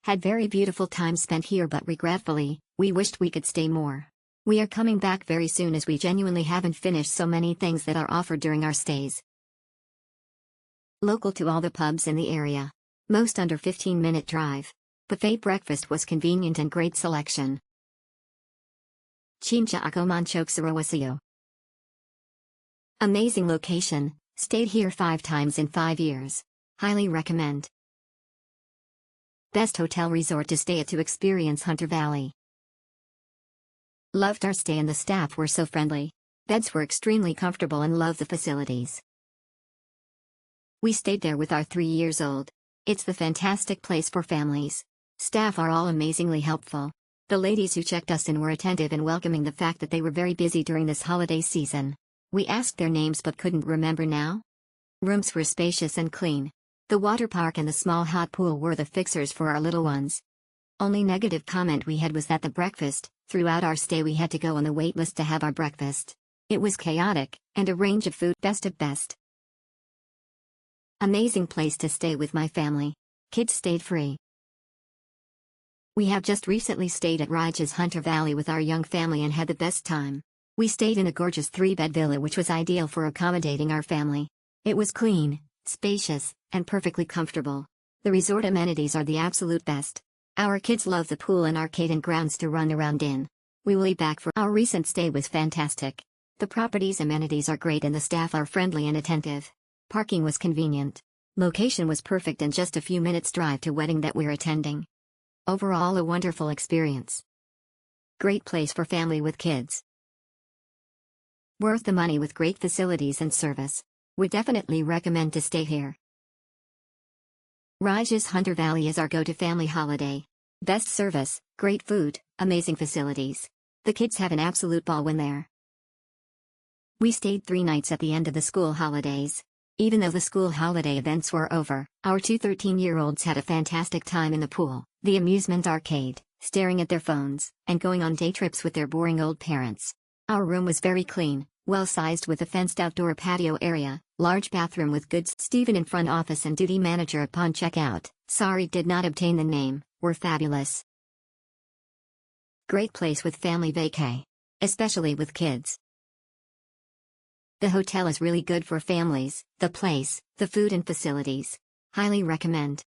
Had very beautiful time spent here, but regretfully, we wished we could stay more. We are coming back very soon as we genuinely haven't finished so many things that are offered during our stays. Local to all the pubs in the area. Most under 15-minute drive. Buffet breakfast was convenient and great selection. Chincha ako manchok sa Rawasio. Amazing location, stayed here 5 times in 5 years. Highly recommend. Best hotel resort to stay at to experience Hunter Valley. Loved our stay and the staff were so friendly. Beds were extremely comfortable and loved the facilities. We stayed there with our 3 years old. It's the fantastic place for families. Staff are all amazingly helpful. The ladies who checked us in were attentive and welcoming, the fact that they were very busy during this holiday season. We asked their names but couldn't remember now. Rooms were spacious and clean. The water park and the small hot pool were the fixers for our little ones. Only negative comment we had was that the breakfast, throughout our stay we had to go on the wait list to have our breakfast. It was chaotic, and a range of food best of best. Amazing place to stay with my family. Kids stayed free. We have just recently stayed at Rydges Hunter Valley with our young family and had the best time. We stayed in a gorgeous 3-bed villa which was ideal for accommodating our family. It was clean, spacious, and perfectly comfortable. The resort amenities are the absolute best. Our kids love the pool and arcade and grounds to run around in. We will be back. For our recent stay was fantastic. The property's amenities are great and the staff are friendly and attentive. Parking was convenient. Location was perfect and just a few minutes drive to wedding that we're attending. Overall a wonderful experience. Great place for family with kids. Worth the money with great facilities and service. Would definitely recommend to stay here. Rydges Hunter Valley is our go-to family holiday. Best service, great food, amazing facilities. The kids have an absolute ball when there. We stayed 3 nights at the end of the school holidays. Even though the school holiday events were over, our 2 13-year-olds had a fantastic time in the pool, the amusement arcade, staring at their phones, and going on day trips with their boring old parents. Our room was very clean, well-sized with a fenced outdoor patio area, large bathroom with goods. Stephen in front office and duty manager upon checkout, sorry did not obtain the name, were fabulous. Great place with family vacay. Especially with kids. The hotel is really good for families, the place, the food and facilities. Highly recommend.